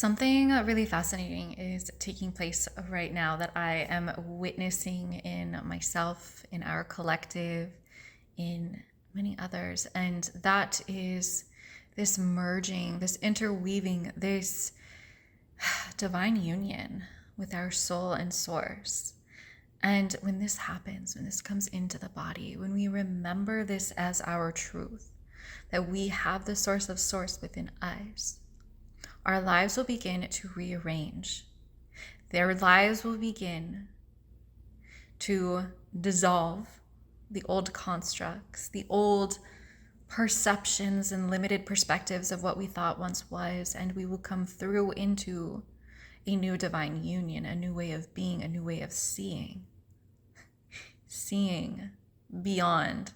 Something really fascinating is taking place right now that I am witnessing in myself, in our collective, in many others. And that is this merging, this interweaving, this divine union with our soul and source. And when this happens, when this comes into the body, when we remember this as our truth, that we have the source of source within us, our lives will begin to rearrange. Their lives will begin to dissolve the old constructs, the old perceptions and limited perspectives of what we thought once was, and we will come through into a new divine union, a new way of being, a new way of seeing beyond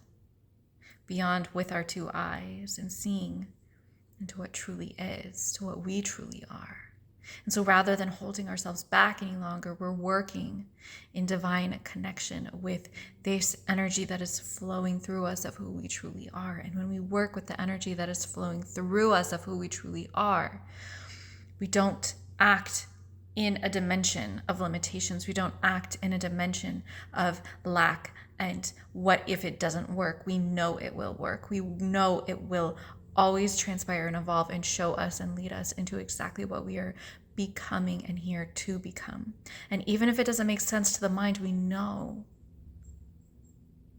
with our two eyes, and seeing into what truly is, to what we truly are. And so rather than holding ourselves back any longer, we're working in divine connection with this energy that is flowing through us of who we truly are. And when we work with the energy that is flowing through us of who we truly are, we don't act in a dimension of limitations. We don't act in a dimension of lack and what if it doesn't work. We know it will work. We know it will always transpire and evolve and show us and lead us into exactly what we are becoming and here to become. And even if it doesn't make sense to the mind, we know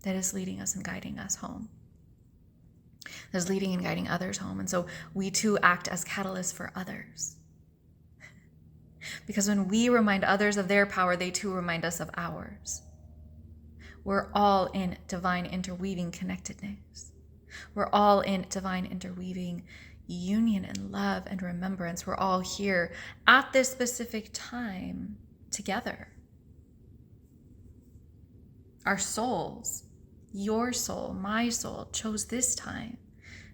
that it's leading us and guiding us home. That's leading and guiding others home. And so we too act as catalysts for others. Because when we remind others of their power, they too remind us of ours. We're all in divine interweaving connectedness. We're all in divine interweaving union and love and remembrance. We're all here at this specific time together. Our souls, your soul, my soul, chose this time.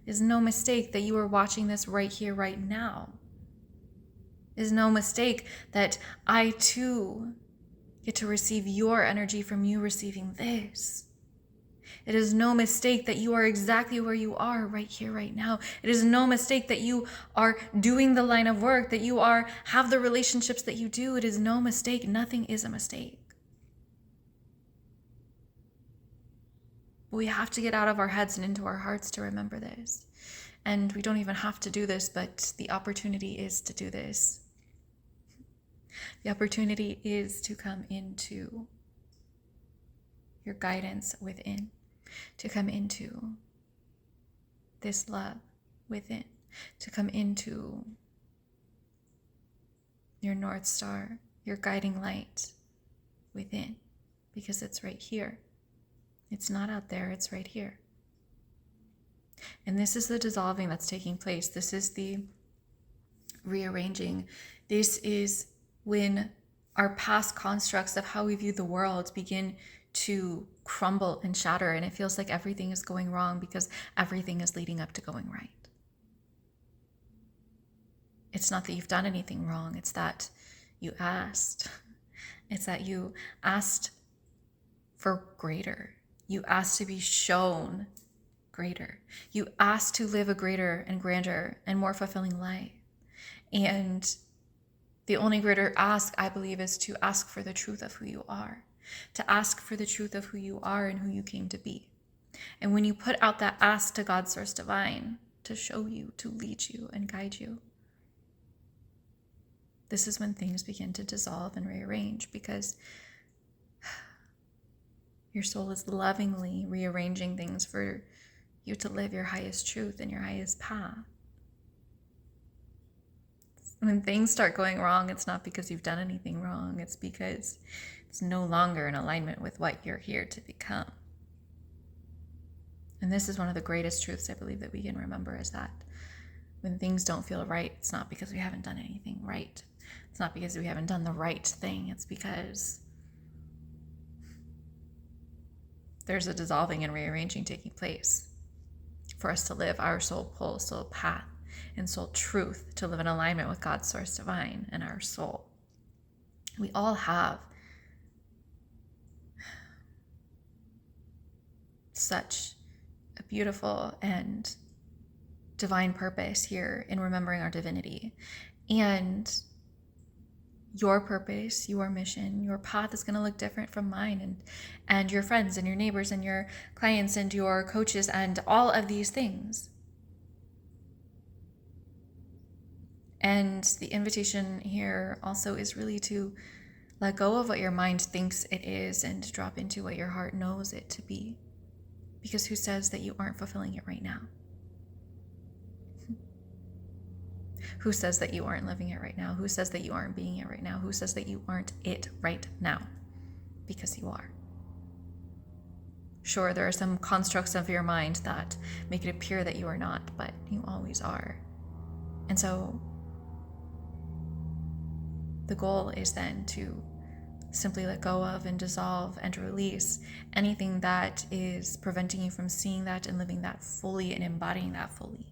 It's no mistake that you are watching this right here, right now. It's no mistake that I too get to receive your energy from you receiving this. It is no mistake that you are exactly where you are right here, right now. It is no mistake that you are doing the line of work, that you have the relationships that you do. It is no mistake. Nothing is a mistake. But we have to get out of our heads and into our hearts to remember this. And we don't even have to do this, but the opportunity is to do this. The opportunity is to come into your guidance within, to come into this love within, to come into your North Star, your guiding light within, because it's right here. It's not out there, it's right here. And this is the dissolving that's taking place. This is the rearranging. This is when our past constructs of how we view the world begin to crumble and shatter, and it feels like everything is going wrong because everything is leading up to going right. It's not that you've done anything wrong, it's that you asked. It's that you asked for greater. You asked to be shown greater. You asked to live a greater and grander and more fulfilling life. And the only greater ask, I believe, is to ask for the truth of who you are, to ask for the truth of who you are and who you came to be. And when you put out that ask to God, Source Divine, to show you, to lead you and guide you, this is when things begin to dissolve and rearrange, because your soul is lovingly rearranging things for you to live your highest truth and your highest path. When things start going wrong, it's not because you've done anything wrong. It's because it's no longer in alignment with what you're here to become. And this is one of the greatest truths I believe that we can remember, is that when things don't feel right, it's not because we haven't done anything right. It's not because we haven't done the right thing. It's because there's a dissolving and rearranging taking place for us to live our soul pull, soul path, and soul truth, to live in alignment with God's Source Divine and our soul. We all have such a beautiful and divine purpose here in remembering our divinity. And your purpose, your mission, your path is going to look different from mine and your friends and your neighbors and your clients and your coaches and all of these things. And the invitation here also is really to let go of what your mind thinks it is and drop into what your heart knows it to be. Because who says that you aren't fulfilling it right now? Who says that you aren't living it right now? Who says that you aren't being it right now? Who says that you aren't it right now? Because you are. Sure, there are some constructs of your mind that make it appear that you are not, but you always are. And so the goal is then to simply let go of and dissolve and release anything that is preventing you from seeing that and living that fully and embodying that fully.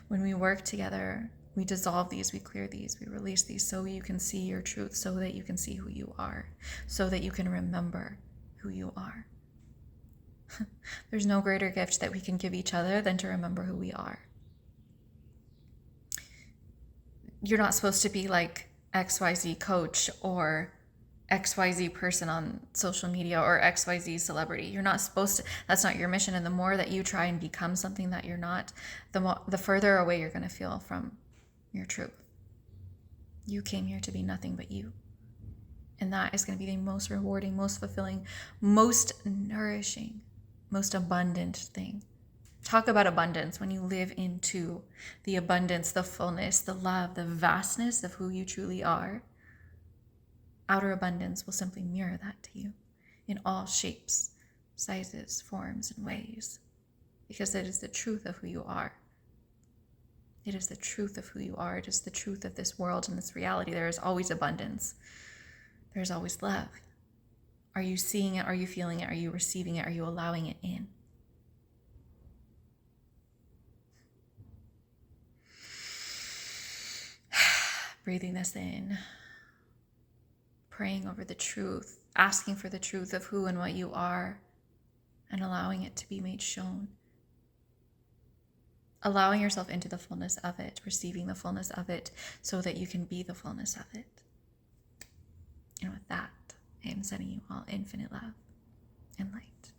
When we work together, we dissolve these, we clear these, we release these so you can see your truth, so that you can see who you are, so that you can remember who you are. There's no greater gift that we can give each other than to remember who we are. You're not supposed to be like XYZ coach or XYZ person on social media or XYZ celebrity. You're not supposed to, that's not your mission. And the more that you try and become something that you're not, the further away you're going to feel from your truth. You came here to be nothing but you. And that is going to be the most rewarding, most fulfilling, most nourishing, most abundant thing. Talk about abundance. When you live into the abundance, the fullness, the love, the vastness of who you truly are, outer abundance will simply mirror that to you in all shapes, sizes, forms, and ways, because it is the truth of who you are. It is the truth of who you are. It is the truth of this world and this reality. There is always abundance. There's always love. Are you seeing it? Are you feeling it? Are you receiving it? Are you allowing it in? Breathing this in, praying over the truth, asking for the truth of who and what you are, and allowing it to be made shown. Allowing yourself into the fullness of it, receiving the fullness of it, so that you can be the fullness of it. And with that, I am sending you all infinite love and light.